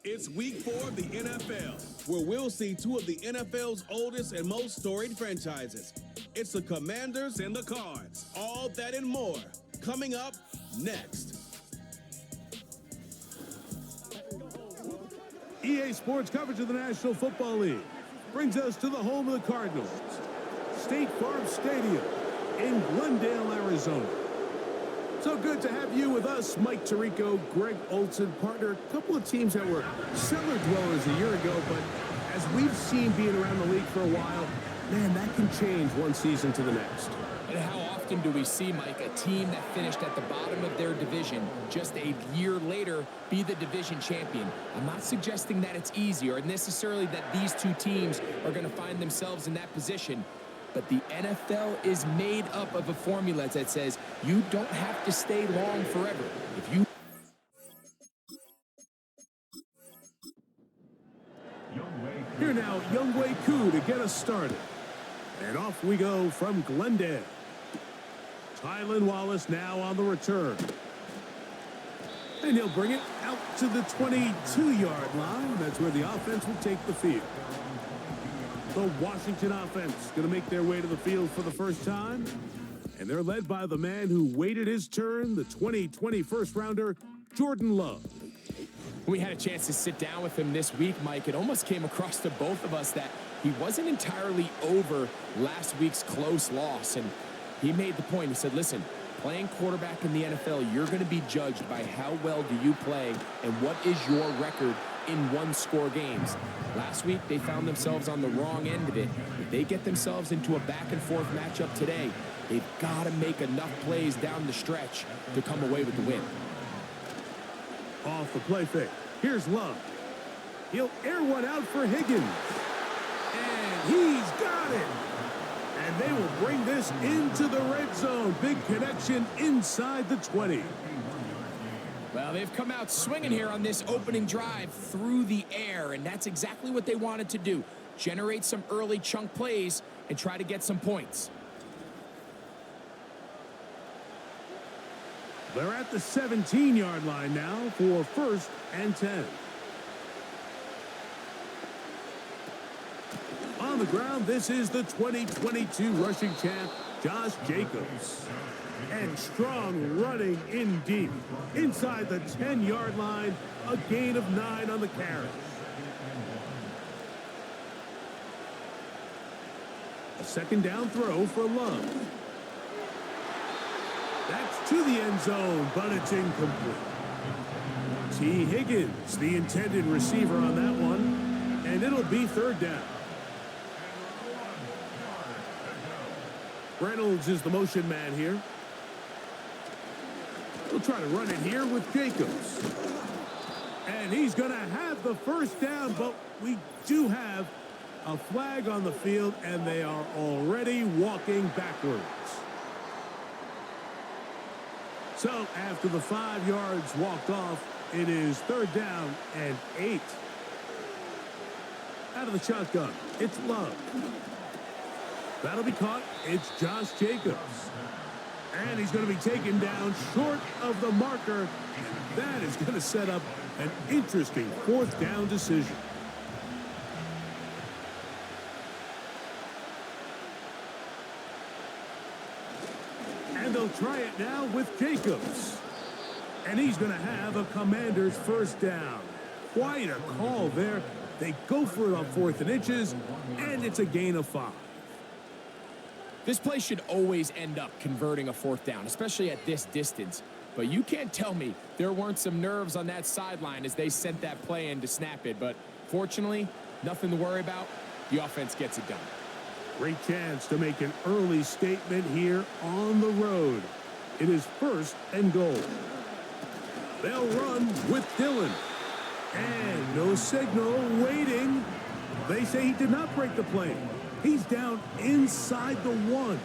It's week 4 of the NFL, where we'll see two of the NFL's oldest and most storied franchises. It's the Commanders and the Cards. All that and more coming up next. EA Sports coverage of the National Football League brings us to the home of the Cardinals, State Farm Stadium in Glendale, Arizona. So good to have you with us, Mike Tirico, Greg Olson, partner. A couple of teams that were cellar dwellers a year ago, but as we've seen being around the league for a while, man, that can change one season to the next. And how often do we see, Mike, a team that finished at the bottom of their division just a year later be the division champion? I'm not suggesting that it's easy or necessarily that these two teams are going to find themselves in that position. But the NFL is made up of a formula that says you don't have to stay long forever. If you Here now, Younghoe Koo to get us started. And off we go from Glendale. Tylan Wallace now on the return. And he'll bring it out to the 22-yard line. That's where the offense will take the field. The Washington offense going to make their way to the field for the first time. And they're led by the man who waited his turn, the 2020 first-rounder, Jordan Love. We had a chance to sit down with him this week, Mike. It almost came across to both of us that he wasn't entirely over last week's close loss. And he made the point. He said, listen, playing quarterback in the NFL, you're going to be judged by how well do you play and what is your record in one-score games. Last week, they found themselves on the wrong end of it. If they get themselves into a back-and-forth matchup today, they've got to make enough plays down the stretch to come away with the win. Off the play fake. Here's Love. He'll air one out for Higgins. And he's got it. And they will bring this into the red zone. Big connection inside the 20. Well, they've come out swinging here on this opening drive through the air, and that's exactly what they wanted to do. Generate some early chunk plays and try to get some points. They're at the 17-yard line now for 1st and 10. On the ground, this is the 2022 rushing champ, Josh Jacobs. And strong running indeed. Inside the 10-yard line, a gain of 9 on the carry. A second down throw for Love. That's to the end zone, but it's incomplete. T. Higgins, the intended receiver on that one, and it'll be 3rd down. Reynolds is the motion man here. We'll try to run it here with Jacobs. And he's going to have the 1st down, but we do have a flag on the field, and they are already walking backwards. So after the 5 yards walked off, it is 3rd down and 8. Out of the shotgun, it's Love. That'll be caught. It's Josh Jacobs. And he's going to be taken down short of the marker. That is going to set up an interesting 4th down decision. And they'll try it now with Jacobs. And he's going to have a Commander's 1st down. Quite a call there. They go for it on 4th and inches, and it's a gain of 5. This play should always end up converting a 4th down, especially at this distance. But you can't tell me there weren't some nerves on that sideline as they sent that play in to snap it. But fortunately, nothing to worry about. The offense gets it done. Great chance to make an early statement here on the road. It is 1st and goal. They'll run with Dillon. And no signal, waiting. They say he did not break the play. He's down inside the 1.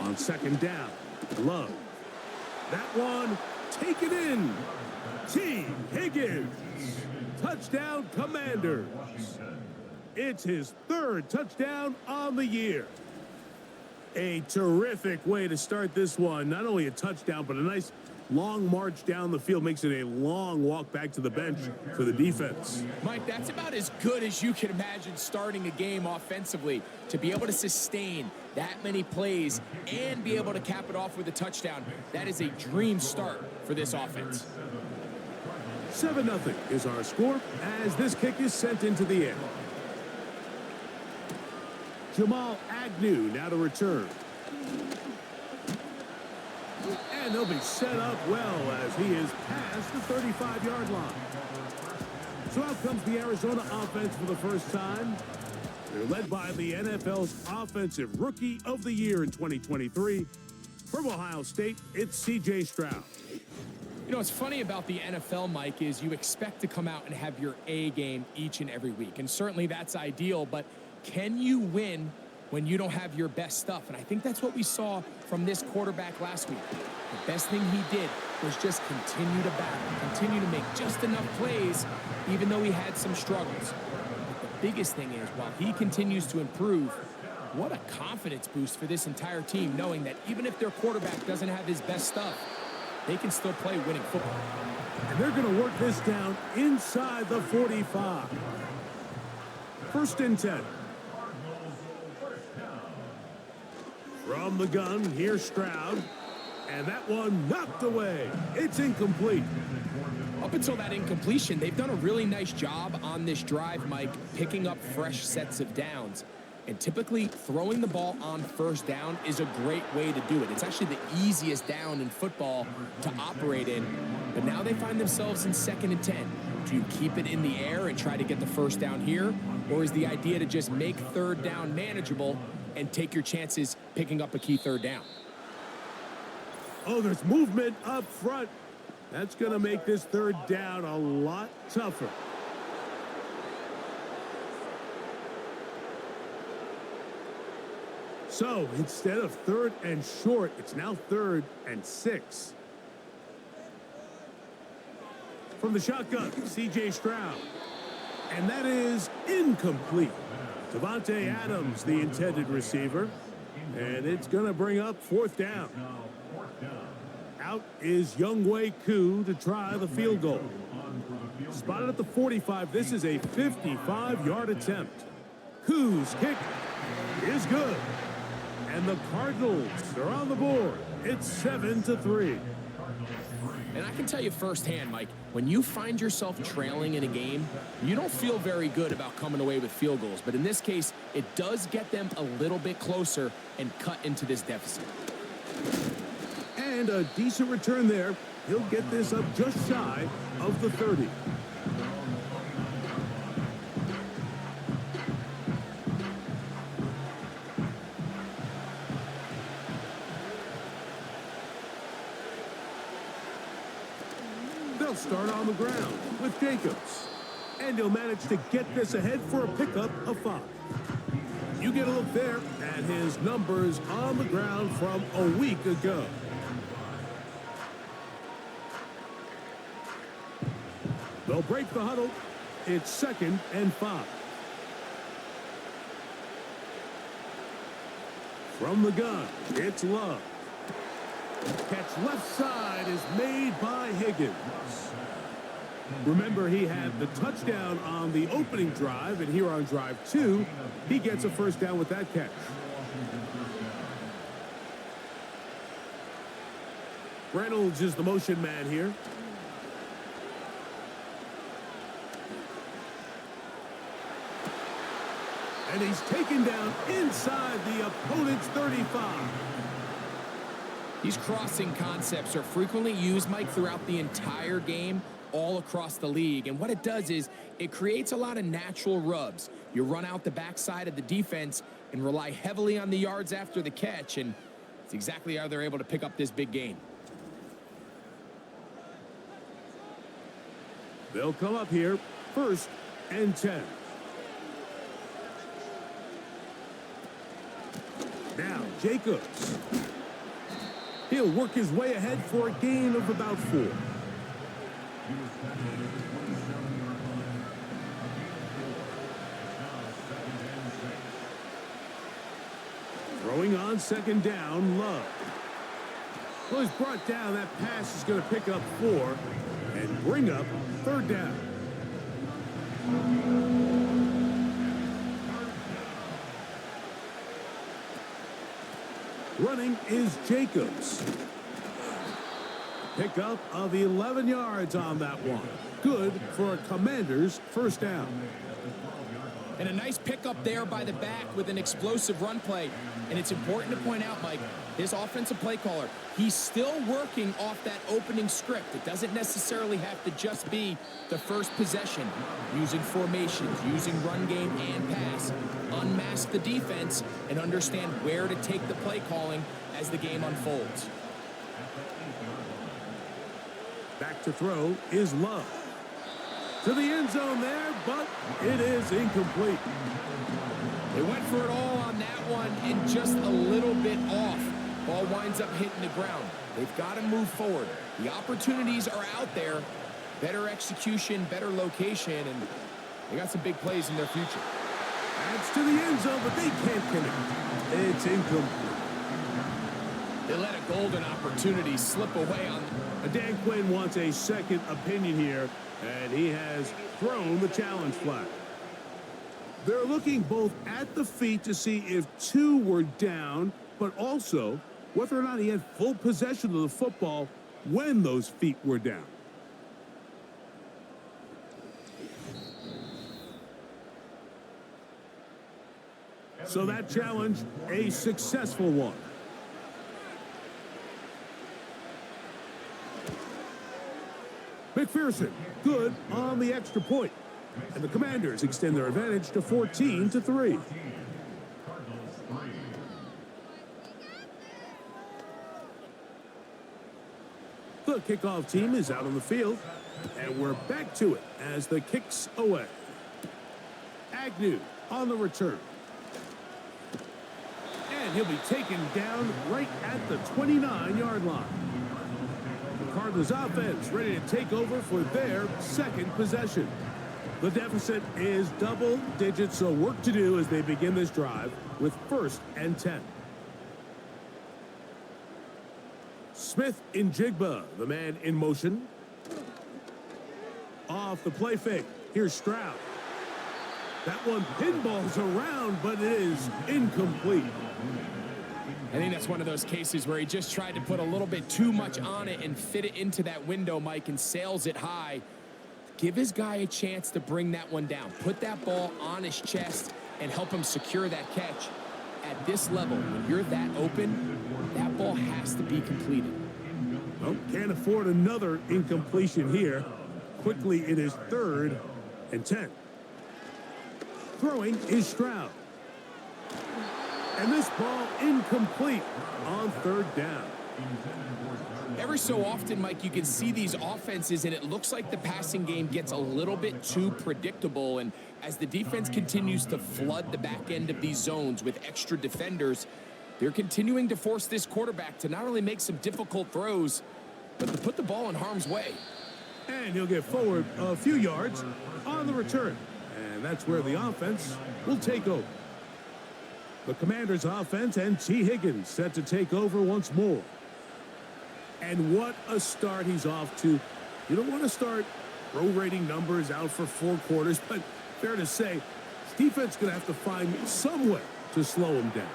On 2nd down, Love. That one, take it in. T. Higgins. Touchdown, Commanders. It's his 3rd touchdown on the year. A terrific way to start this one. Not only a touchdown, but a nice long march down the field. Makes it a long walk back to the bench for the defense. Mike, that's about as good as you can imagine starting a game offensively. To be able to sustain that many plays and be able to cap it off with a touchdown, that is a dream start for this offense. 7-0 is our score as this kick is sent into the air. Jamal Agnew now to return. And they'll be set up well as he is past the 35-yard line. So out comes the Arizona offense for the first time. They're led by the NFL's Offensive Rookie of the Year in 2023. From Ohio State, it's C.J. Stroud. You know, what's funny about the NFL, Mike, is you expect to come out and have your A game each and every week. And certainly that's ideal, but can you win when you don't have your best stuff? And I think that's what we saw from this quarterback last week. The best thing he did was just continue to battle, continue to make just enough plays, even though he had some struggles. But the biggest thing is, while he continues to improve, what a confidence boost for this entire team, knowing that even if their quarterback doesn't have his best stuff, they can still play winning football. And they're going to work this down inside the 45. First and 10. From the gun, here's Stroud. And that one knocked away. It's incomplete. Up until that incompletion, they've done a really nice job on this drive, Mike, picking up fresh sets of downs. And typically, throwing the ball on first down is a great way to do it. It's actually the easiest down in football to operate in. But now they find themselves in 2nd and 10. Do you keep it in the air and try to get the first down here? Or is the idea to just make 3rd down manageable and take your chances picking up a key 3rd down? Oh, there's movement up front. That's going to make this 3rd down a lot tougher. So instead of 3rd and short, it's now 3rd and 6. From the shotgun, C.J. Stroud. And that is incomplete. Devontae Adams, the intended receiver. And it's going to bring up 4th down. Out is Younghoe Koo to try the field goal. Spotted at the 45. This is a 55-yard attempt. Koo's kick is good. And the Cardinals are on the board. It's 7-3. And I can tell you firsthand, Mike, when you find yourself trailing in a game, you don't feel very good about coming away with field goals. But in this case, it does get them a little bit closer and cut into this deficit. And a decent return there. He'll get this up just shy of the 30. They'll start on the ground with Jacobs. And he'll manage to get this ahead for a pickup of 5. You get a look there at his numbers on the ground from a week ago. They'll break the huddle. It's 2nd and 5. From the gun, it's Love. Catch left side is made by Higgins. Remember, he had the touchdown on the opening drive, and here on drive 2, he gets a first down with that catch. Reynolds is the motion man here. And he's taken down inside the opponent's 35. These crossing concepts are frequently used, Mike, throughout the entire game, all across the league. And what it does is it creates a lot of natural rubs. You run out the backside of the defense and rely heavily on the yards after the catch, and it's exactly how they're able to pick up this big gain. They'll come up here, 1st and 10. Now, Jacobs. He'll work his way ahead for a gain of about 4. Throwing Running on second down, Love. Well, he's brought down. That pass is going to pick up 4 and bring up third down. Running is Jacobs. Pickup of 11 yards on that one. Good for a Commanders first down. And a nice pickup there by the back with an explosive run play. And it's important to point out, Mike, his offensive play caller, he's still working off that opening script. It doesn't necessarily have to just be the first possession. Using formations, using run game and pass. Unmask the defense and understand where to take the play calling as the game unfolds. Back to throw is Love. To the end zone there, but it is incomplete. They went for it all on that one and just a little bit off. Ball winds up hitting the ground. They've got to move forward. The opportunities are out there. Better execution, better location, and they got some big plays in their future. That's to the end zone, but they can't connect. It's incomplete. They let a golden opportunity slip away on them. Dan Quinn wants a second opinion here, and he has thrown the challenge flag. They're looking both at the feet to see if 2 were down, but also whether or not he had full possession of the football when those feet were down. So that challenge, a successful one. McPherson, good on the extra point. And the Commanders extend their advantage to 14-3. The kickoff team is out on the field, and we're back to it as the kick's away. Agnew on the return. And he'll be taken down right at the 29-yard line. The Cardinals offense ready to take over for their second possession. The deficit is double digits, so work to do as they begin this drive with 1st and 10. Smith in Jigba, the man in motion. Off the play fake. Here's Stroud. That one pinballs around, but it is incomplete. I think that's one of those cases where he just tried to put a little bit too much on it and fit it into that window, Mike, and sails it high. Give his guy a chance to bring that one down. Put that ball on his chest and help him secure that catch. At this level, when you're that open, that ball has to be completed. Well, can't afford another incompletion here. Quickly, it is 3rd and 10. Throwing is Stroud. And this ball incomplete on 3rd down. Every so often, Mike, you can see these offenses, and it looks like the passing game gets a little bit too predictable. And as the defense continues to flood the back end of these zones with extra defenders, they're continuing to force this quarterback to not only make some difficult throws, but to put the ball in harm's way. And he'll get forward a few yards on the return. And that's where the offense will take over. The Commanders' offense and T. Higgins set to take over once more. And what a start he's off to. You don't want to start prorating numbers out for 4 quarters, but fair to say, his defense is going to have to find some way to slow him down.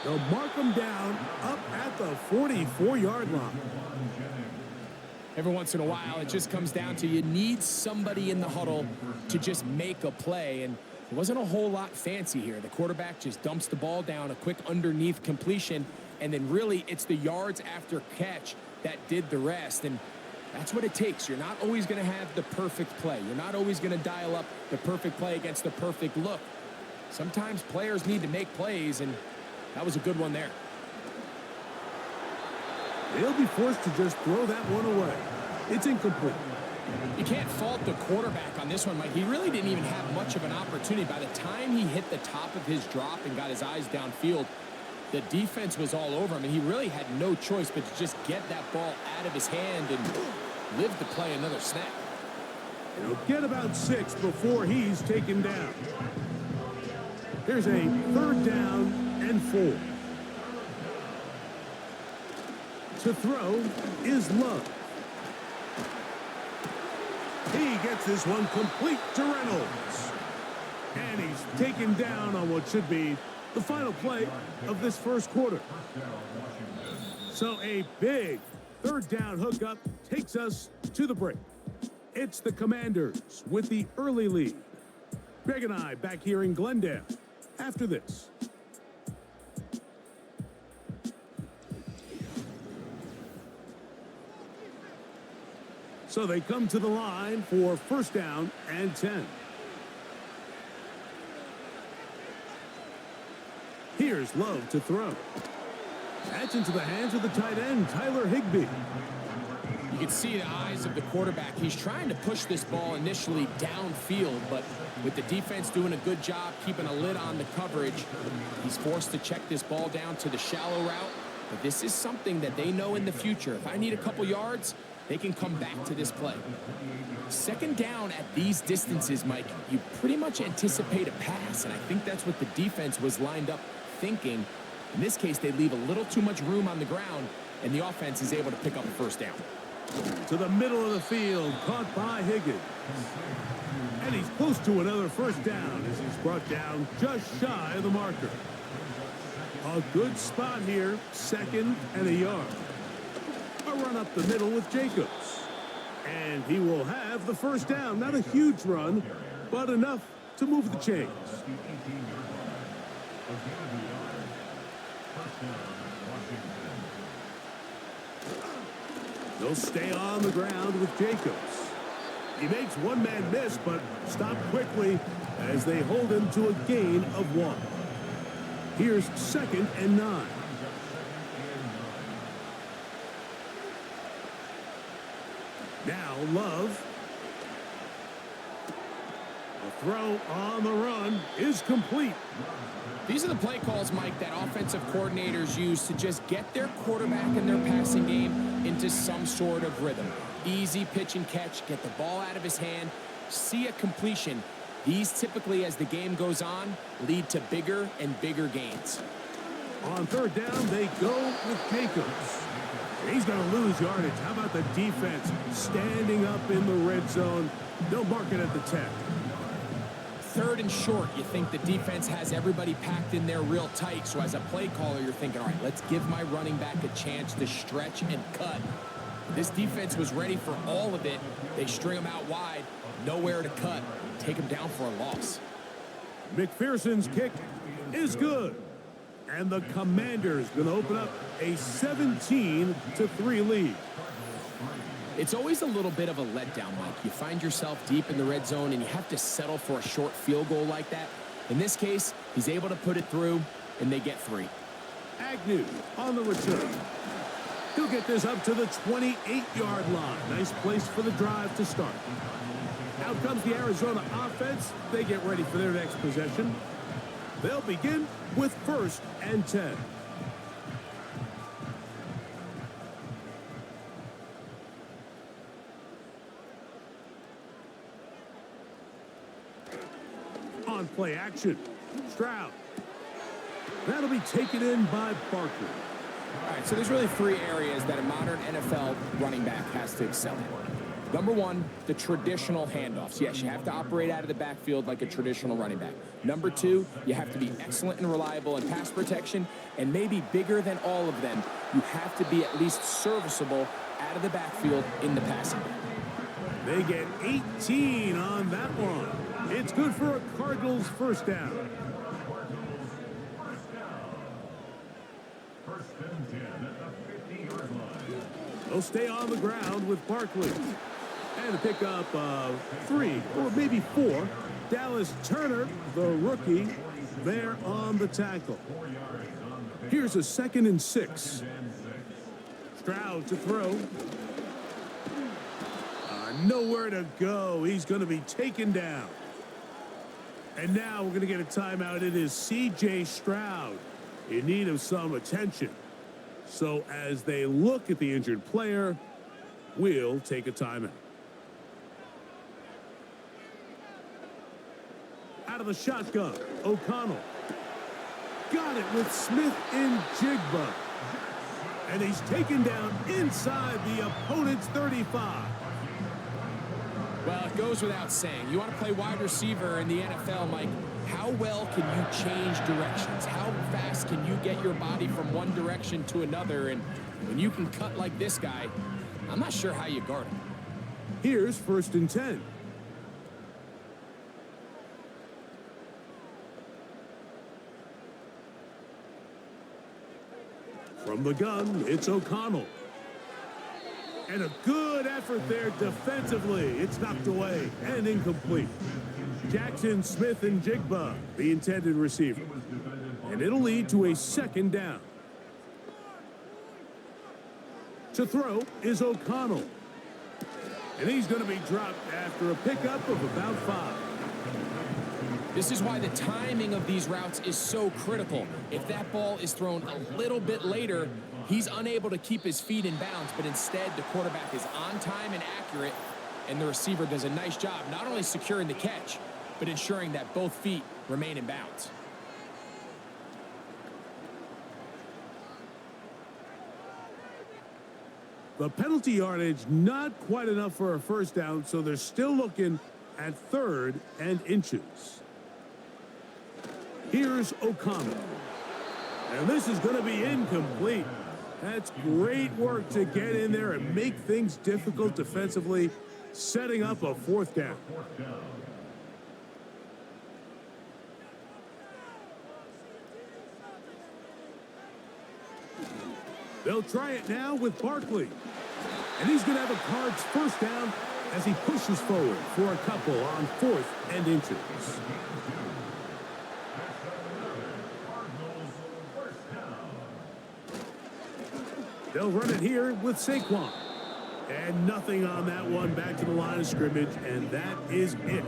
They'll mark him down up at the 44-yard line. Every once in a while, it just comes down to you need somebody in the huddle to just make a play, and it wasn't a whole lot fancy here. The quarterback just dumps the ball down, a quick underneath completion, and then really it's the yards after catch that did the rest, and that's what it takes. You're not always going to have the perfect play. You're not always going to dial up the perfect play against the perfect look. Sometimes players need to make plays, and that was a good one there. They'll be forced to just throw that one away. It's incomplete. You can't fault the quarterback on this one, Mike. He really didn't even have much of an opportunity. By the time he hit the top of his drop and got his eyes downfield, the defense was all over him, and he really had no choice but to just get that ball out of his hand and live to play another snap. He'll get about 6 before he's taken down. Here's a 3rd down and 4. To throw is Love. He gets this one complete to Reynolds. And he's taken down on what should be the final play of this first quarter. So a big third down hookup takes us to the break. It's the Commanders with the early lead. Greg and I back here in Glendale after this. So they come to the line for first down and 10. Here's Love to throw. That's into the hands of the tight end, Tyler Higbee. You can see the eyes of the quarterback. He's trying to push this ball initially downfield, but with the defense doing a good job keeping a lid on the coverage, he's forced to check this ball down to the shallow route. But this is something that they know in the future. If I need a couple yards, they can come back to this play. Second down at these distances, Mike, you pretty much anticipate a pass, and I think that's what the defense was lined up thinking. In this case, they leave a little too much room on the ground, and the offense is able to pick up a first down. To the middle of the field, caught by Higgins. And he's close to another first down as he's brought down just shy of the marker. A good spot here, 2nd and a yard. A run up the middle with Jacobs. And he will have the first down. Not a huge run, but enough to move the chains. They'll stay on the ground with Jacobs. He makes one man miss, but stop quickly as they hold him to a gain of 1. Here's 2nd and 9. Now Love. The throw on the run is complete. These are the play calls, Mike, that offensive coordinators use to just get their quarterback and their passing game into some sort of rhythm. Easy pitch and catch, get the ball out of his hand, see a completion. These typically, as the game goes on, lead to bigger and bigger gains. On third down, they go with Jacobs. He's going to lose yardage. How about the defense standing up in the red zone? They'll mark it at the 10. 3rd and short, you think the defense has everybody packed in there real tight. So as a play caller, you're thinking, all right, let's give my running back a chance to stretch and cut. This defense was ready for all of it. They string him out wide, nowhere to cut, take him down for a loss. McPherson's kick is good. And the Commanders going to open up a 17-3 lead. It's always a little bit of a letdown, Mike. You find yourself deep in the red zone and you have to settle for a short field goal like that. In this case, he's able to put it through, and they get 3. Agnew on the return. He'll get this up to the 28-yard line. Nice place for the drive to start. Out comes the Arizona offense. They get ready for their next possession. They'll begin with 1st and 10. On play action, Stroud. That'll be taken in by Barkley. All right, so there's really 3 areas that a modern NFL running back has to excel in. Number 1, the traditional handoffs. Yes, you have to operate out of the backfield like a traditional running back. Number 2, you have to be excellent and reliable in pass protection. And maybe bigger than all of them, you have to be at least serviceable out of the backfield in the passing game. They get 18 on that one. It's good for a Cardinals first down. They'll stay on the ground with Barkley. And a pickup of 3 or maybe 4. Dallas Turner, the rookie, there on the tackle. Here's a 2nd and 6. Stroud to throw. Nowhere to go. He's going to be taken down. And now we're going to get a timeout. It is C.J. Stroud in need of some attention. So as they look at the injured player, we'll take a timeout. Out of the shotgun, O'Connell. got it with Smith in Jigba. And he's taken down inside the opponent's 35. Well, it goes without saying. You want to play wide receiver in the NFL, Mike. How well can you change directions? How fast can you get your body from one direction to another? And when you can cut like this guy, I'm not sure how you guard him. Here's 1st and 10. From the gun, it's O'Connell. And a good effort there defensively. It's knocked away and incomplete. Jackson, Smith, and Jigba, the intended receiver. And it'll lead to a 2nd down. To throw is O'Connell. And he's going to be dropped after a pickup of about 5. This is why the timing of these routes is so critical. If that ball is thrown a little bit later, he's unable to keep his feet in bounds, but instead the quarterback is on time and accurate, and the receiver does a nice job not only securing the catch, but ensuring that both feet remain in bounds. The penalty yardage not quite enough for a 1st down, so they're still looking at 3rd and inches. Here's O'Connell. And this is going to be incomplete. That's great work to get in there and make things difficult defensively, setting up a 4th down. They'll try it now with Barkley. And he's going to have a Cards 1st down as he pushes forward for a couple on 4th and inches. They'll run it here with Saquon. And nothing on that one, back to the line of scrimmage, and that is it.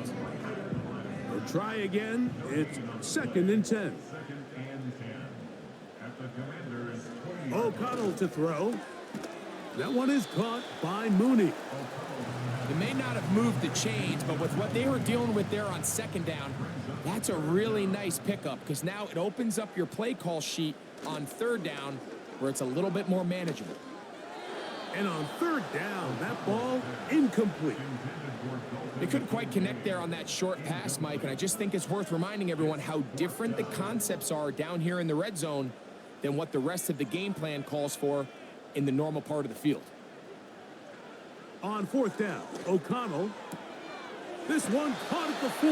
They'll try again. It's 2nd and 10. O'Connell to throw. That one is caught by Mooney. They may not have moved the chains, but with what they were dealing with there on 2nd down, that's a really nice pickup because now it opens up your play call sheet on 3rd down where it's a little bit more manageable. And on 3rd down, that ball incomplete. They couldn't quite connect there on that short pass, Mike, and I just think it's worth reminding everyone how different the concepts are down here in the red zone than what the rest of the game plan calls for in the normal part of the field. On 4th down, O'Connell. This one caught at the 4.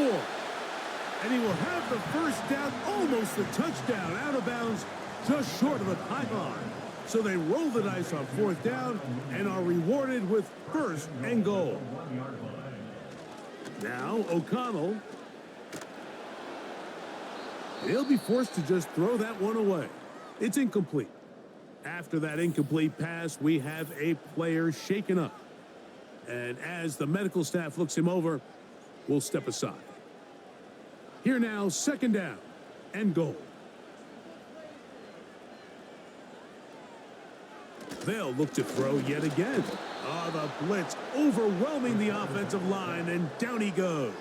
And he will have the 1st down, almost a touchdown, out of bounds, just short of the pylon. So they roll the dice on 4th down and are rewarded with 1st and goal. Now O'Connell. He'll be forced to just throw that one away. It's incomplete. After that incomplete pass, we have a player shaken up. And as the medical staff looks him over, we'll step aside. Here now, 2nd down and goal. They'll look to throw yet again. The blitz overwhelming the offensive line, and down he goes.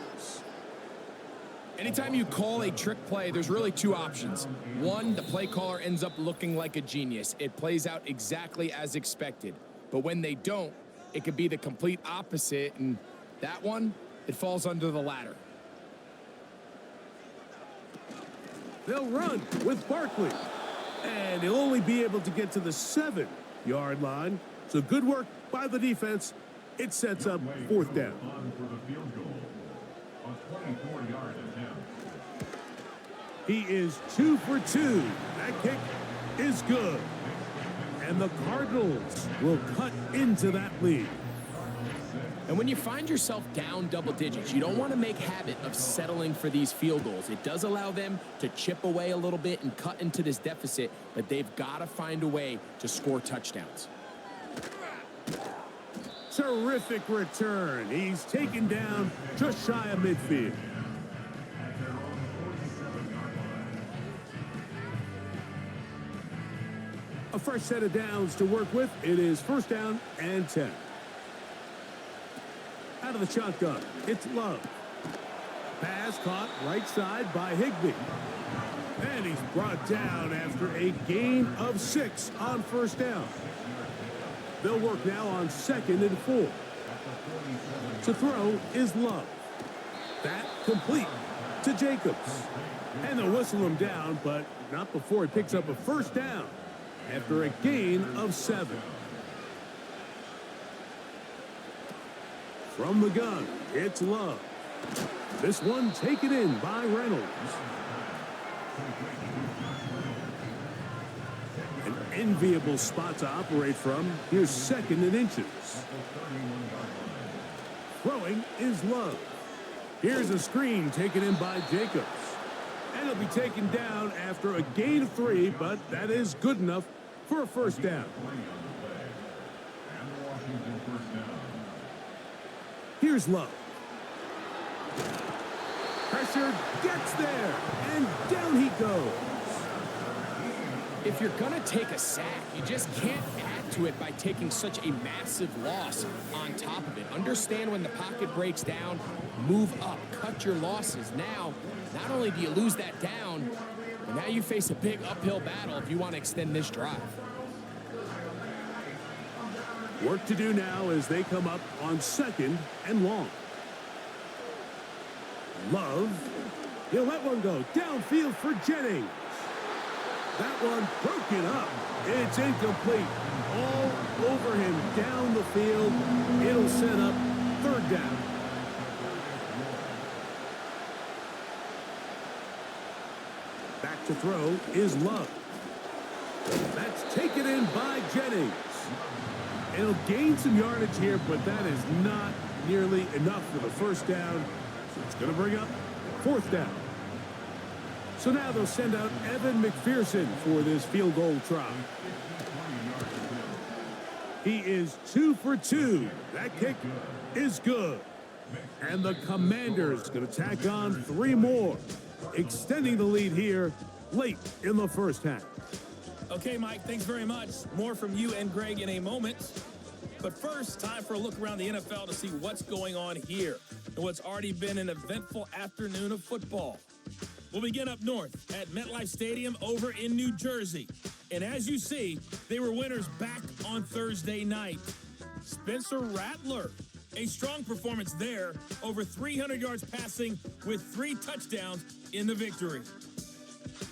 Anytime you call a trick play, there's really 2 options. One, the play caller ends up looking like a genius. It plays out exactly as expected. But when they don't, it could be the complete opposite, and that one, it falls under the latter. They'll run with Barkley. And he'll only be able to get to the 7-yard line. So good work by the defense. It sets up 4th down. He is 2 for 2. That kick is good. And the Cardinals will cut into that lead. And when you find yourself down double digits, you don't want to make habit of settling for these field goals. It does allow them to chip away a little bit and cut into this deficit, but they've got to find a way to score touchdowns. Terrific return. He's taken down just shy of midfield. A fresh set of downs to work with. It is 1st down and 10. Out of the shotgun, it's Love. Pass caught right side by Higbee. And he's brought down after a gain of 6 on first down. They'll work now on 2nd and 4. To throw is Love. That complete to Jacobs. And they'll whistle him down, but not before he picks up a first down after a gain of 7. From the gun, it's Love. This one taken in by Reynolds. An enviable spot to operate from. Here's 2nd and inches. Throwing is Love. Here's a screen taken in by Jacobs. And he'll be taken down after a gain of 3, but that is good enough for a first down. Here's Love. Pressure gets there, and down he goes. If you're going to take a sack, you just can't add to it by taking such a massive loss on top of it. Understand when the pocket breaks down, move up, cut your losses. Now, not only do you lose that down, but now you face a big uphill battle if you want to extend this drive. Work to do now as they come up on 2nd and long. Love. He'll let one go downfield for Jennings. That one broken up. It's incomplete. All over him down the field. It'll set up 3rd down. Back to throw is Love. That's taken in by Jennings. It'll gain some yardage here, but that is not nearly enough for the first down. So it's going to bring up 4th down. So now they'll send out Evan McPherson for this field goal try. He is 2 for 2. That kick is good. And the Commanders going to tack on 3 more, extending the lead here late in the first half. Okay, Mike, thanks very much. More from you and Greg in a moment. But first, time for a look around the NFL to see what's going on here and what's already been an eventful afternoon of football. We'll begin up north at MetLife Stadium over in New Jersey. And as you see, they were winners back on Thursday night. Spencer Rattler, a strong performance there, over 300 yards passing with 3 touchdowns in the victory.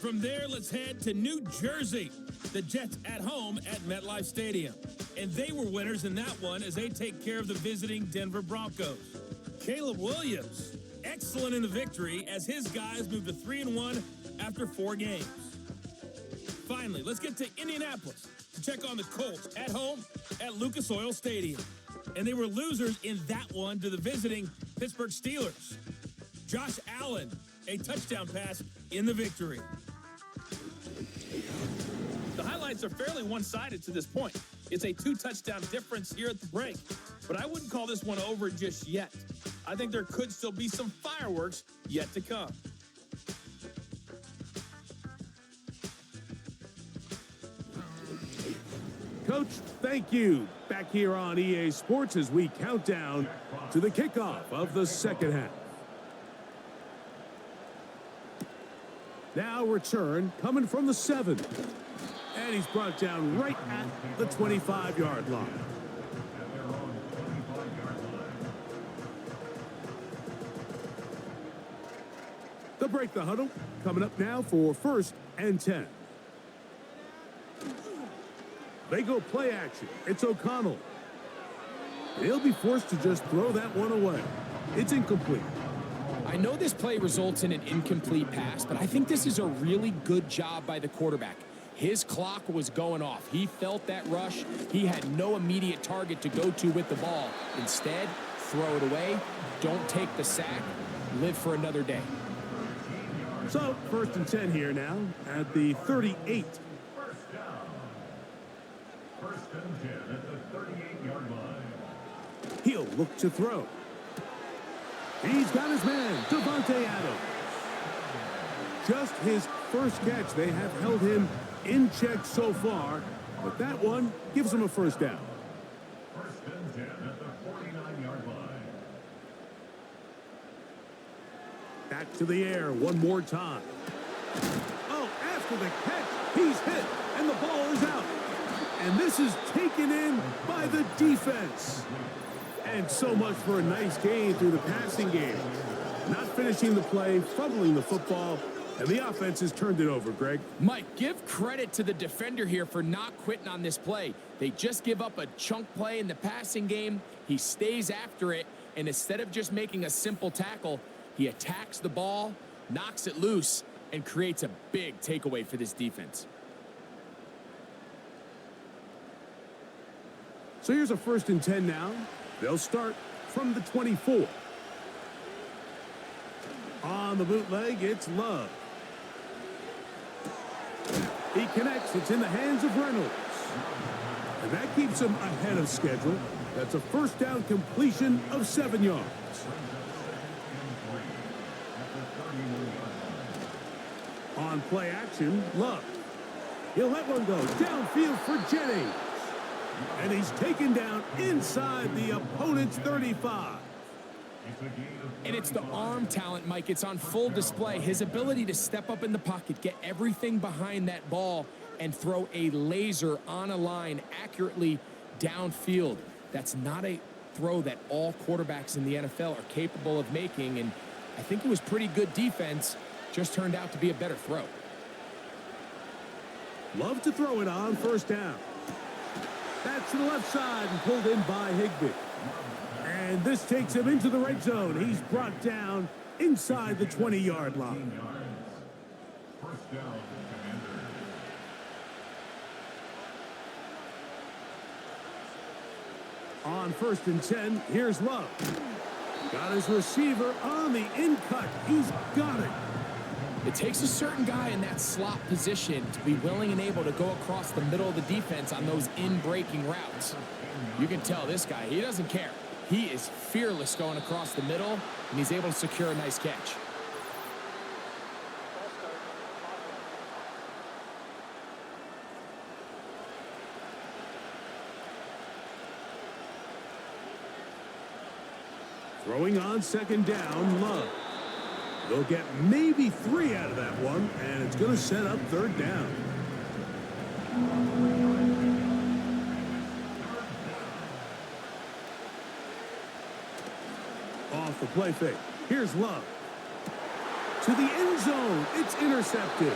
From there, let's head to New Jersey. The Jets at home at MetLife Stadium. And they were winners in that one as they take care of the visiting Denver Broncos. Caleb Williams, excellent in the victory as his guys moved to 3-1 after 4 games. Finally, let's get to Indianapolis to check on the Colts at home at Lucas Oil Stadium. And they were losers in that one to the visiting Pittsburgh Steelers. Josh Allen, a touchdown pass in the victory. The highlights are fairly one-sided to this point. It's a 2-touchdown difference here at the break, but I wouldn't call this one over just yet. I think there could still be some fireworks yet to come. Coach, thank you. Back here on EA Sports as we count down to the kickoff of the second half. Now return coming from the 7. And he's brought down right at the 25-yard line. They'll break the huddle. Coming up now for 1st and 10. They go play action. It's O'Connell. He'll be forced to just throw that one away. It's incomplete. I know this play results in an incomplete pass, but I think this is a really good job by the quarterback. His clock was going off. He felt that rush. He had no immediate target to go to with the ball. Instead, throw it away. Don't take the sack. Live for another day. So, 1st and 10 here now at the 38. First and 10 at the 38-yard line. He'll look to throw. He's got his man, Devontae Adams. Just his first catch. They have held him in check so far, but that one gives him a first down. First and 10 at the 49-yard line. Back to the air one more time. Oh, after the catch. He's hit, and the ball is out. And this is taken in by the defense. And so much for a nice gain through the passing game. Not finishing the play, fumbling the football, and the offense has turned it over, Greg. Mike, give credit to the defender here for not quitting on this play. They just give up a chunk play in the passing game. He stays after it, and instead of just making a simple tackle, he attacks the ball, knocks it loose, and creates a big takeaway for this defense. So here's a 1st and 10 now. They'll start from the 24. On the bootleg, it's Love. He connects. It's in the hands of Reynolds. And that keeps him ahead of schedule. That's a 1st down completion of 7 yards. On play action, Love. He'll let one go downfield for Jennings. And he's taken down inside the opponent's 35. And it's the arm talent, Mike. It's on full display. His ability to step up in the pocket, get everything behind that ball, and throw a laser on a line accurately downfield. That's not a throw that all quarterbacks in the NFL are capable of making, and I think it was pretty good defense. Just turned out to be a better throw. Love to throw it on 1st down. That's to the left side and pulled in by Higbee. And this takes him into the red zone. He's brought down inside the 20-yard line. 1st down, Commanders. On 1st and 10, here's Love. Got his receiver on the in-cut. He's got it. It takes a certain guy in that slot position to be willing and able to go across the middle of the defense on those in-breaking routes. You can tell this guy, he doesn't care. He is fearless going across the middle, and he's able to secure a nice catch. Throwing on 2nd down, Love. They'll get maybe 3 out of that one, and it's going to set up 3rd down. Off the play fake. Here's Love. To the end zone. It's intercepted.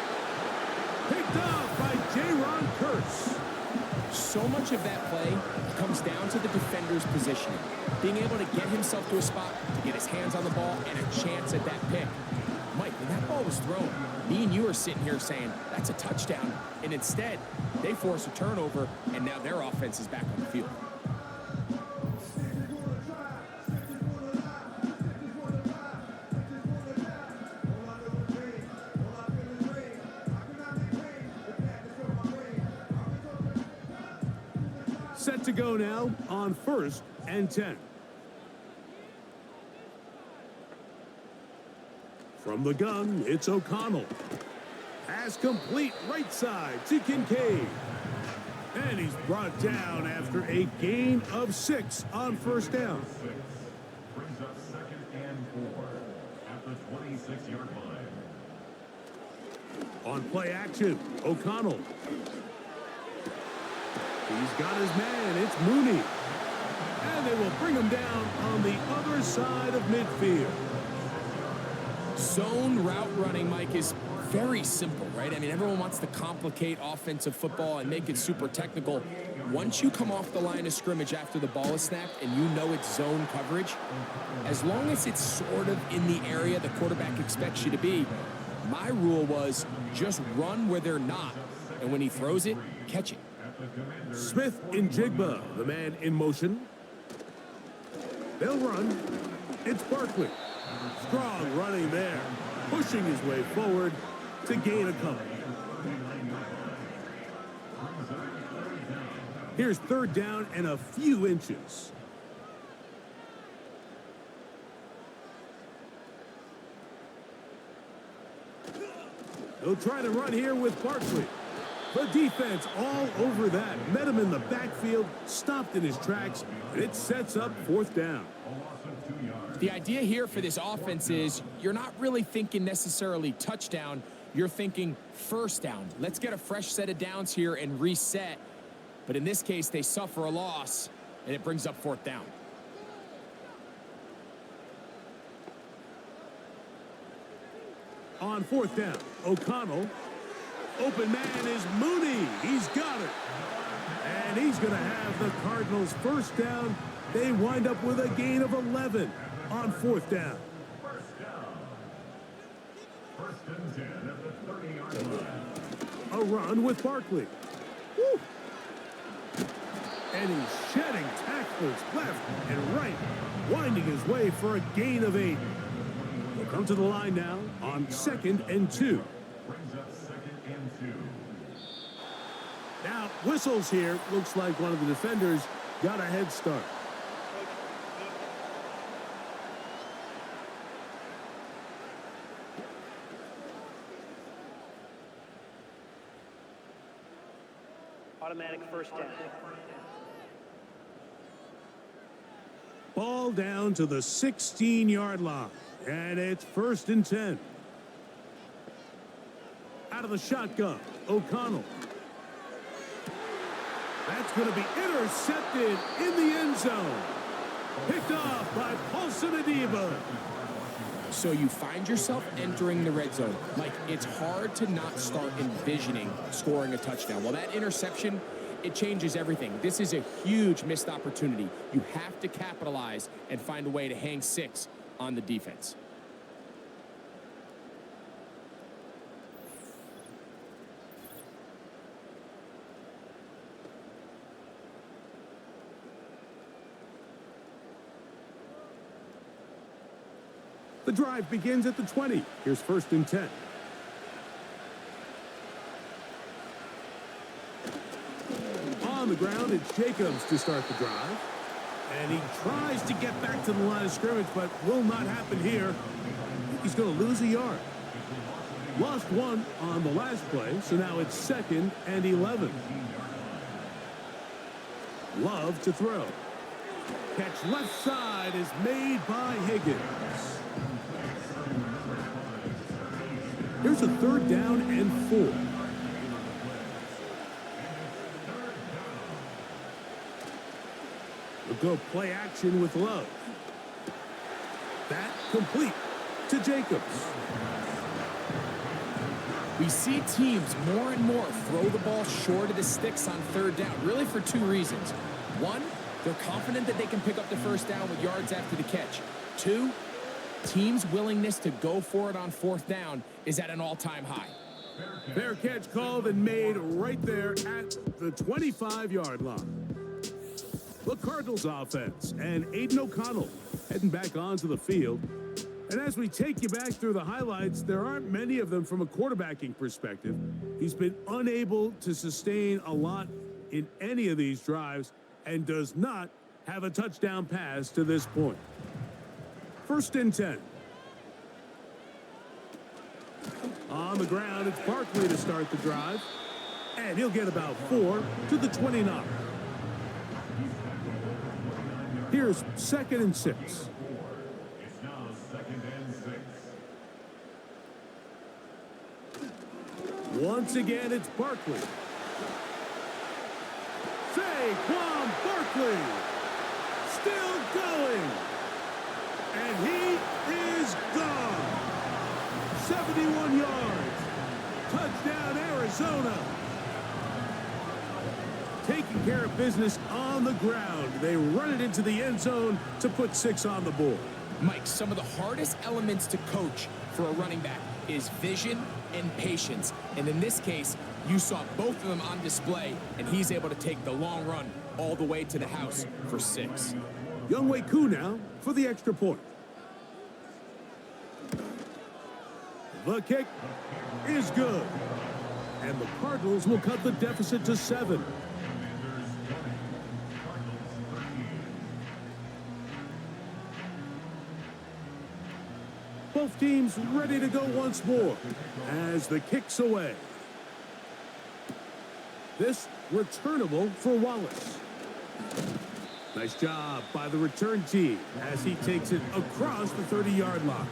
Picked off by J-Ron Kurtz. So much of that play comes down to the defender's positioning. Being able to get himself to a spot, to get his hands on the ball, and a chance at that pick. Mike, when that ball was thrown, me and you are sitting here saying, that's a touchdown. And instead, they force a turnover, and now their offense is back on the field. Set to go now on 1st and 10. From the gun, it's O'Connell. Pass complete right side to Kincaid. And he's brought down after a gain of 6 on 1st down. 6 brings up 2nd and 4 at the 26-yard line. On play action, O'Connell. He's got his man. It's Mooney. And they will bring him down on the other side of midfield. Zone route running, Mike, is very simple, right? I mean, everyone wants to complicate offensive football and make it super technical. Once you come off the line of scrimmage after the ball is snapped and you know it's zone coverage, as long as it's sort of in the area the quarterback expects you to be, my rule was just run where they're not. And when he throws it, catch it. Smith in Jigba, the man in motion. They'll run. It's Barkley. Strong running there, pushing his way forward to gain a couple. Here's 3rd down and a few inches. They'll try to run here with Barkley. The defense all over that. Met him in the backfield, stopped in his tracks, and it sets up 4th down. The idea here for this offense is you're not really thinking necessarily touchdown. you're thinking first down. Let's get a fresh set of downs here and reset. But in this case, they suffer a loss, and it brings up fourth down. On fourth down, O'Connell. Open man is Mooney. He's got it. And he's going to have the Cardinals first down. They wind up with a gain of 11 on fourth down. First down. First and 10 at the 30-yard line. A run with Barkley. Woo. And he's shedding tacklers left and right, winding his way for a gain of 8. We'll come to the line now on 2nd and 2. Brings up 2nd and 2. Now, whistles here. Looks like one of the defenders got a head start. Automatic first down. Ball down to the 16-yard line. And it's 1st and 10. Out of the shotgun, O'Connell. That's going to be intercepted in the end zone. Picked off by Paulson Adeba. So you find yourself entering the red zone. Like, it's hard to not start envisioning scoring a touchdown. Well, that interception, it changes everything. This is a huge missed opportunity. You have to capitalize and find a way to hang 6 on the defense. The drive begins at the 20. Here's 1st and 10. On the ground, it's Jacobs to start the drive. And he tries to get back to the line of scrimmage, but will not happen here. He's going to lose a yard. Lost 1 on the last play, so now it's 2nd and 11. Love to throw. Catch left side is made by Higgins. Here's a 3rd down and 4. We'll go play action with Love. That complete to Jacobs. We see teams more and more throw the ball short of the sticks on 3rd down, really for 2 reasons. 1, they're confident that they can pick up the first down with yards after the catch. 2, teams' willingness to go for it on 4th down is at an all-time high. Fair catch called and made right there at the 25-yard line. The Cardinals offense and Aiden O'Connell heading back onto the field. And as we take you back through the highlights, there aren't many of them from a quarterbacking perspective. He's been unable to sustain a lot in any of these drives and does not have a touchdown pass to this point. 1st and 10. On the ground, it's Barkley to start the drive. And he'll get about 4 to the 29. Here's 2nd and 6. It's now 2nd and 6. Once again, it's Barkley. Saquon Barkley still going. And he is gone. 71 yards. Touchdown, Arizona. Taking care of business on the ground. They run it into the end zone to put 6 on the board. Mike, some of the hardest elements to coach for a running back is vision and patience. And in this case, you saw both of them on display, and he's able to take the long run all the way to the house for 6. Younghoe Koo now for the extra point. The kick is good. And the Cardinals will cut the deficit to 7. Both teams ready to go once more as the kick's away. This returnable for Wallace. Nice job by the return team as he takes it across the 30-yard line.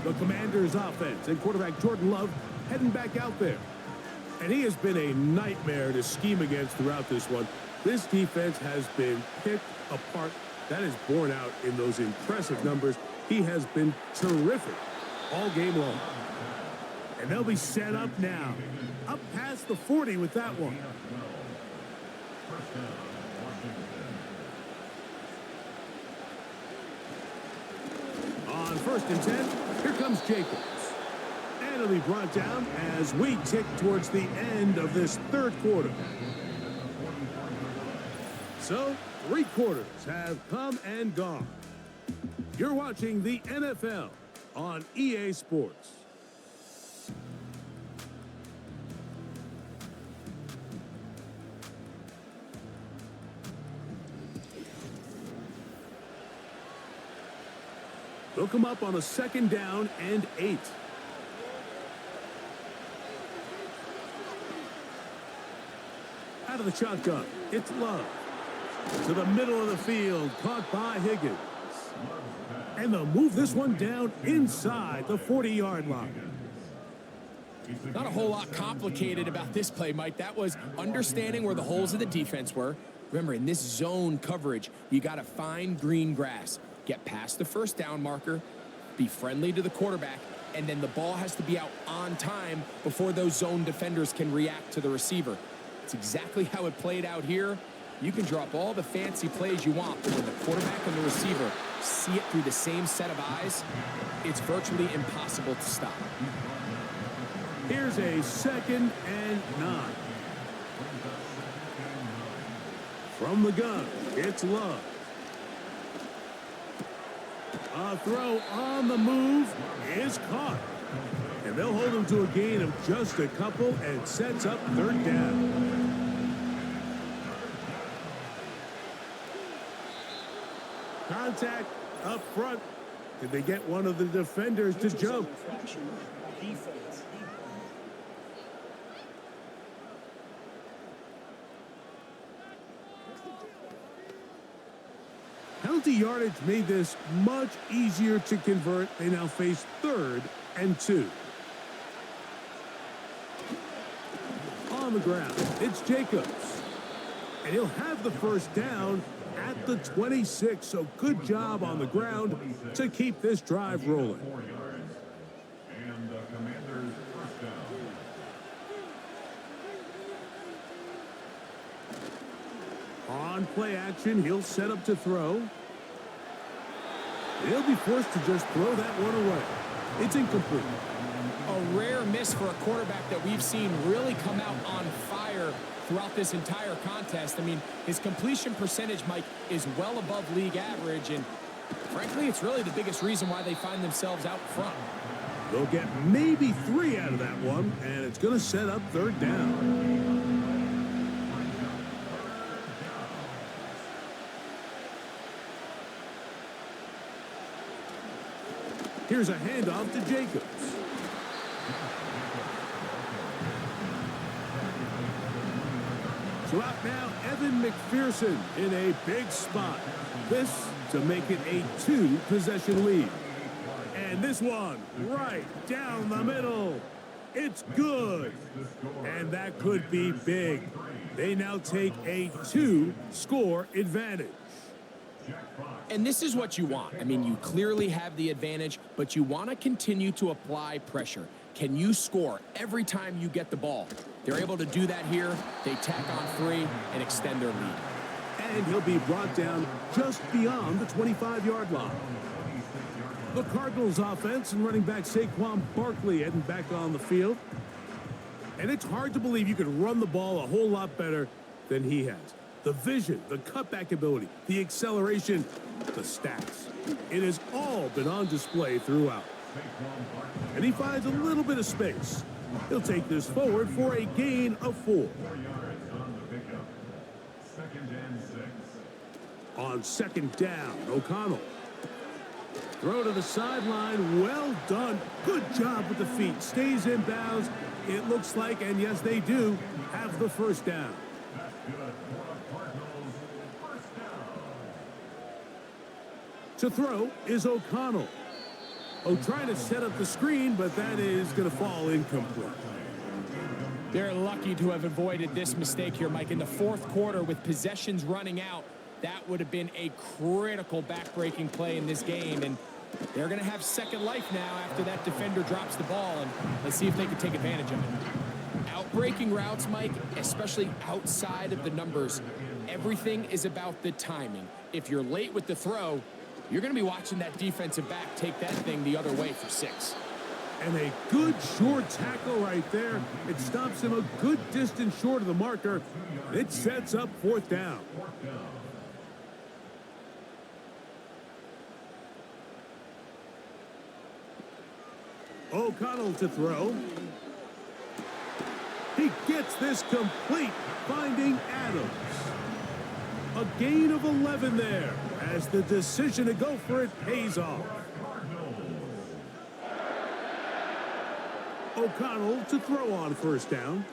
The Commanders' offense and quarterback Jordan Love heading back out there. And he has been a nightmare to scheme against throughout this one. This defense has been picked apart. That is borne out in those impressive numbers. He has been terrific all game long. And they'll be set up now. Up past the 40 with that one. On 1st and 10, here comes Jacobs. And it'll be brought down as we tick towards the end of this third quarter. So, 3 quarters have come and gone. You're watching the NFL on EA Sports. They'll come up on a 2nd down and 8. Out of the shotgun, it's Love. To the middle of the field, caught by Higgins. And they'll move this one down inside the 40-yard line. Not a whole lot complicated about this play, Mike. That was understanding where the holes of the defense were. Remember, in this zone coverage, you got to find green grass. Get past the 1st down marker, be friendly to the quarterback, and then the ball has to be out on time before those zone defenders can react to the receiver. It's exactly how it played out here. You can drop all the fancy plays you want, but when the quarterback and the receiver see it through the same set of eyes, it's virtually impossible to stop. Here's a 2nd and 9. From the gun, it's Love. A throw on the move is caught. And they'll hold him to a gain of just a couple and sets up 3rd down. Contact up front. Did they get one of the defenders to jump? Penalty yardage made this much easier to convert. They now face 3rd and 2. On the ground, it's Jacobs. And he'll have the 1st down at the 26. So good job on the ground to keep this drive rolling. And the Commanders' 1st down. On play action, he'll set up to throw. He'll be forced to just throw that one away. It's incomplete. A rare miss for a quarterback that we've seen really come out on fire throughout this entire contest. I mean, his completion percentage, Mike, is well above league average, and frankly, it's really the biggest reason why they find themselves out front. They'll get maybe 3 out of that one, and it's going to set up 3rd down. Here's a handoff to Jacobs. So out now, Evan McPherson in a big spot. This to make it a 2-possession lead. And this one right down the middle. It's good. And that could be big. They now take a 2-score advantage. And this is what you want. I mean, you clearly have the advantage, but you want to continue to apply pressure. Can you score every time you get the ball? They're able to do that here. They tack on 3 and extend their lead. And he'll be brought down just beyond the 25-yard line. The Cardinals offense and running back Saquon Barkley heading back on the field. And it's hard to believe you could run the ball a whole lot better than he has. The vision, the cutback ability, the acceleration, the stats. It has all been on display throughout. And he finds a little bit of space. He'll take this forward for a gain of 4. 4 yards on the pickup. 2nd and 6. On 2nd down, O'Connell. Throw to the sideline. Well done. Good job with the feet. Stays in bounds. It looks like, and yes, they do, have the 1st down. That's good for the Cardinals' 1st down. To throw is O'Connell. Oh, trying to set up the screen, but that is going to fall incomplete. They're lucky to have avoided this mistake here, Mike. In the fourth quarter, with possessions running out, that would have been a critical back-breaking play in this game. And they're going to have second life now after that defender drops the ball. And let's see if they can take advantage of it. Outbreaking routes, Mike, especially outside of the numbers, everything is about the timing. If you're late with the throw, you're going to be watching that defensive back take that thing the other way for 6. And a good short tackle right there. It stops him a good distance short of the marker. It sets up 4th down. O'Connell to throw. He gets this complete, finding Adams. A gain of 11 there as the decision to go for it pays off. O'Connell to throw on 1st down.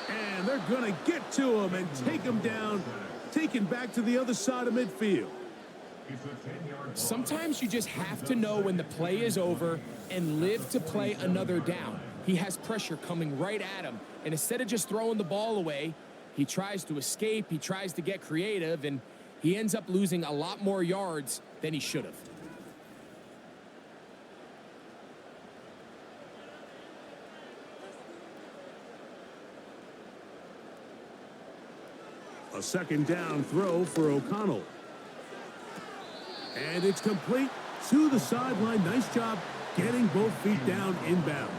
And they're going to get to him and take him down, taken back to the other side of midfield. Sometimes you just have to know when the play is over and live to play another down. He has pressure coming right at him, and instead of just throwing the ball away, he tries to escape, he tries to get creative, and he ends up losing a lot more yards than he should have. A 2nd down throw for O'Connell. And it's complete to the sideline. Nice job getting both feet down inbounds.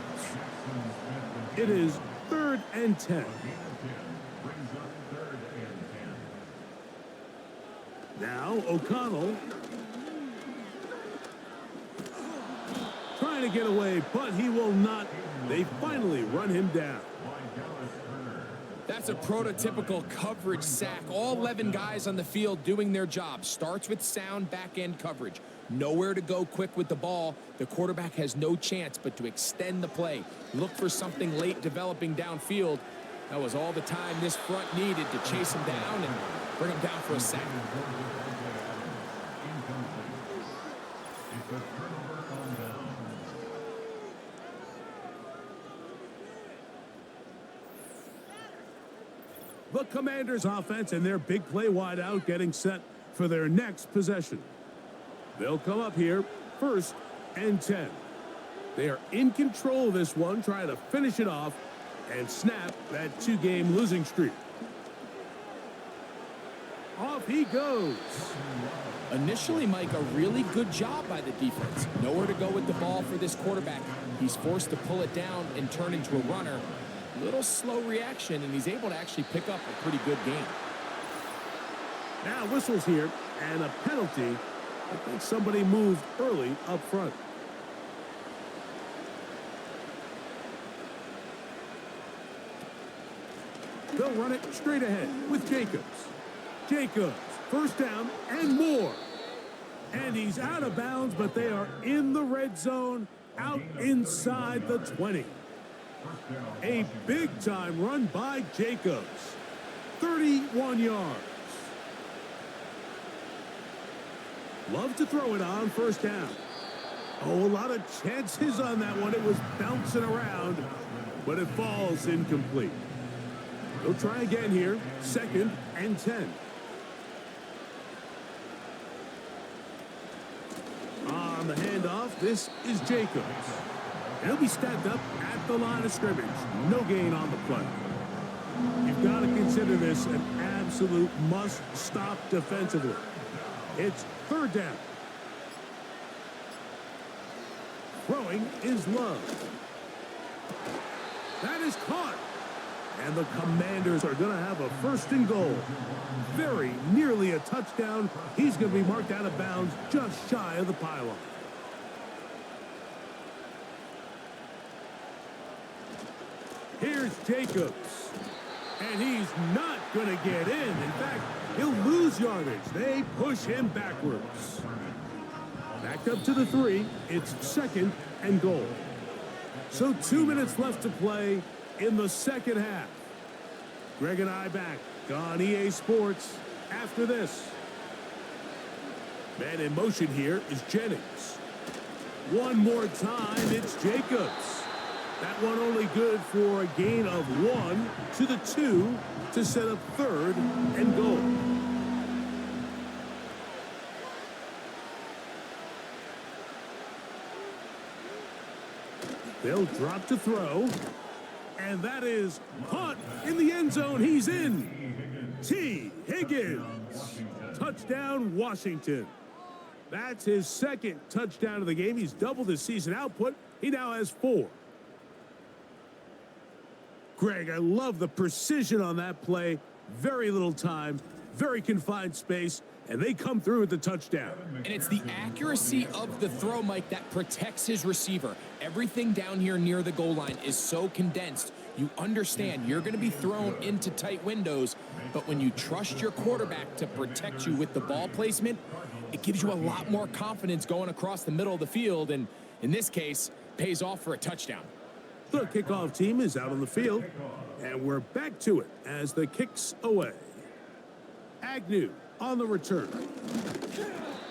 It is 3rd and 10. Now O'Connell trying to get away, but he will not. They finally run him down. That's a prototypical coverage sack. All 11 guys on the field doing their job. Starts with sound back-end coverage. Nowhere to go quick with the ball. The quarterback has no chance but to extend the play. Look for something late developing downfield. That was all the time this front needed to chase him down and bring him down for a sack. The Commanders' offense and their big play wideout getting set for their next possession. They'll come up here 1st and 10. They are in control of this one, trying to finish it off and snap that 2-game losing streak. Off he goes. Initially, Mike, a really good job by the defense. Nowhere to go with the ball for this quarterback. He's forced to pull it down and turn into a runner. Little slow reaction, and he's able to actually pick up a pretty good game. Now whistles here, and a penalty. I think somebody moved early up front. They'll run it straight ahead with Jacobs. Jacobs, 1st down and more. And he's out of bounds, but they are in the red zone, out inside the 20. A big-time run by Jacobs. 31 yards. Love to throw it on 1st down. Oh, a lot of chances on that one. It was bouncing around, but it falls incomplete. They'll try again here. 2nd and 10. On the handoff, this is Jacobs. He'll be stacked up at the line of scrimmage. No gain on the play. You've got to consider this an absolute must-stop defensively. It's 3rd down. Throwing is Love. That is caught. And the Commanders are going to have a 1st and goal. Very nearly a touchdown. He's going to be marked out of bounds just shy of the pylon. Here's Jacobs. And he's not going to get in. In fact, he'll lose yardage. They push him backwards. Back up to the 3. It's 2nd and goal. So 2 minutes left to play in the second half. Greg and I back on EA Sports after this. Man in motion here is Jennings. One more time, it's Jacobs. That one only good for a gain of 1 to the 2 to set up 3rd and goal. They'll drop to throw. And that is caught in the end zone. He's in. T. Higgins. Touchdown, Washington. That's his 2nd touchdown of the game. He's doubled his season output. He now has 4. Greg, I love the precision on that play. Very little time, very confined space, and they come through with the touchdown. And it's the accuracy of the throw, Mike, that protects his receiver. Everything down here near the goal line is so condensed. You understand you're going to be thrown into tight windows, but when you trust your quarterback to protect you with the ball placement, it gives you a lot more confidence going across the middle of the field, and in this case, pays off for a touchdown. The kickoff team is out on the field, and we're back to it as the kick's away. Agnew on the return.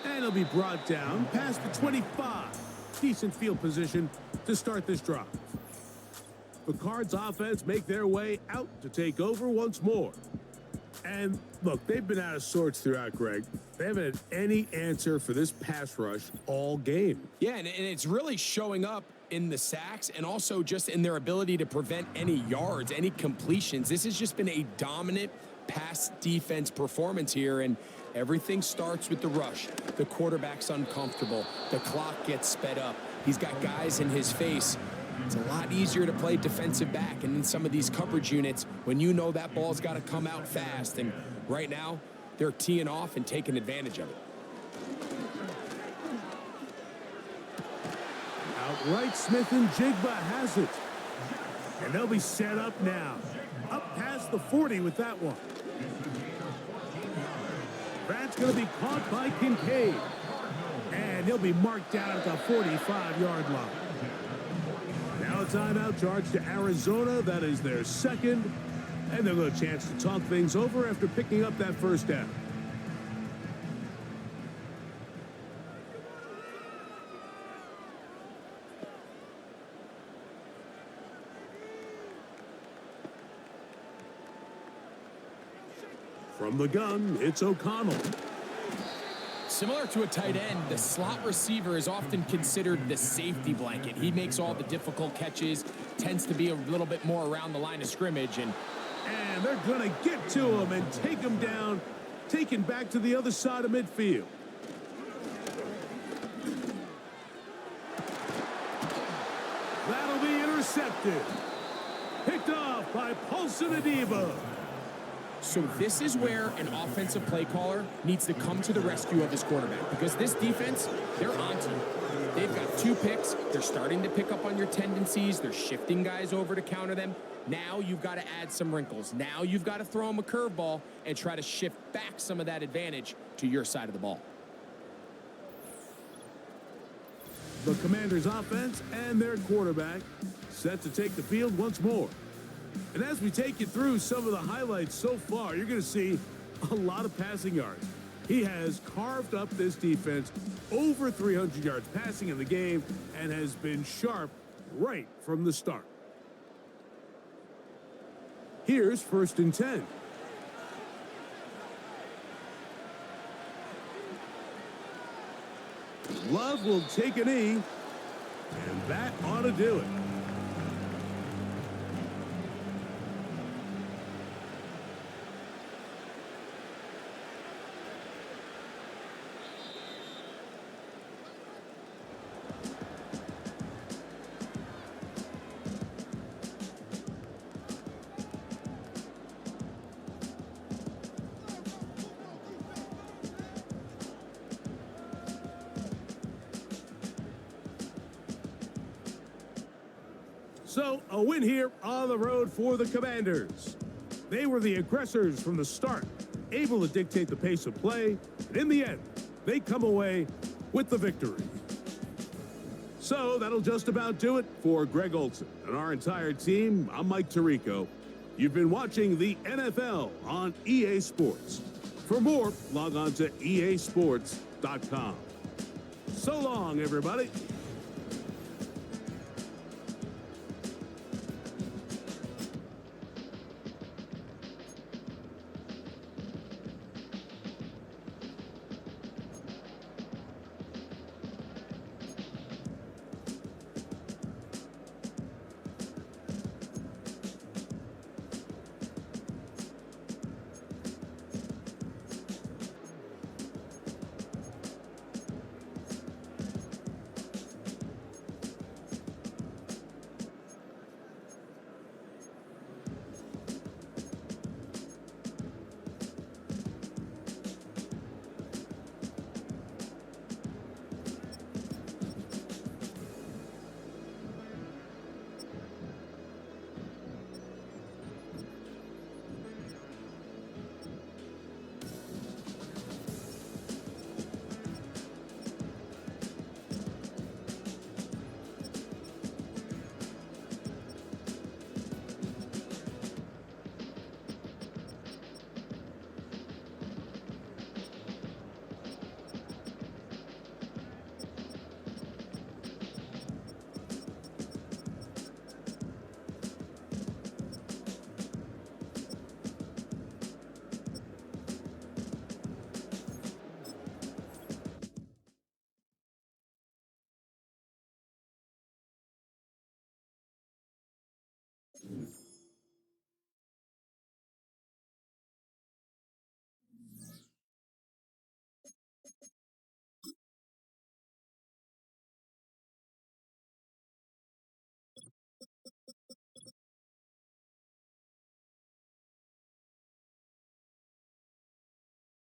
And he'll be brought down past the 25. Decent field position to start this drive. The Cards offense make their way out to take over once more. And look, they've been out of sorts throughout, Greg. They haven't had any answer for this pass rush all game. Yeah, and it's really showing up in the sacks and also just in their ability to prevent any yards, any completions. This has just been a dominant pass defense performance here, and everything starts with the rush. The quarterback's uncomfortable. The clock gets sped up. He's got guys in his face. It's a lot easier to play defensive back, and in some of these coverage units, when you know that ball's got to come out fast, and right now, they're teeing off and taking advantage of it. Outright, Smith and Jigba has it. And they'll be set up now. Up past the 40 with that one. That's going to be caught by Kincaid. And he'll be marked down at the 45-yard line. Now a timeout charge to Arizona. That is their 2nd. And they'll get a chance to talk things over after picking up that 1st down. From the gun, it's O'Connell. Similar to a tight end, the slot receiver is often considered the safety blanket. He makes all the difficult catches, tends to be a little bit more around the line of scrimmage. And they're going to get to him and take him down, taken back to the other side of midfield. That'll be intercepted. Picked off by Paulson Adeba. so this is where an offensive play caller needs to come to the rescue of his quarterback, because this defense, they're on to you. They've got 2 picks. They're starting to pick up on your tendencies. They're shifting guys over to counter them. Now you've got to add some wrinkles. Now you've got to throw them a curveball and try to shift back some of that advantage to your side of the ball. The Commanders' offense and their quarterback set to take the field once more. And as we take you through some of the highlights so far, you're going to see a lot of passing yards. He has carved up this defense, over 300 yards passing in the game, and has been sharp right from the start. Here's 1st and 10. Love will take a knee, and that ought to do it. So, a win here on the road for the Commanders. They were the aggressors from the start, able to dictate the pace of play, and in the end, they come away with the victory. So, that'll just about do it for Greg Olson and our entire team. I'm Mike Tirico. You've been watching the NFL on EA Sports. For more, log on to easports.com. So long, everybody.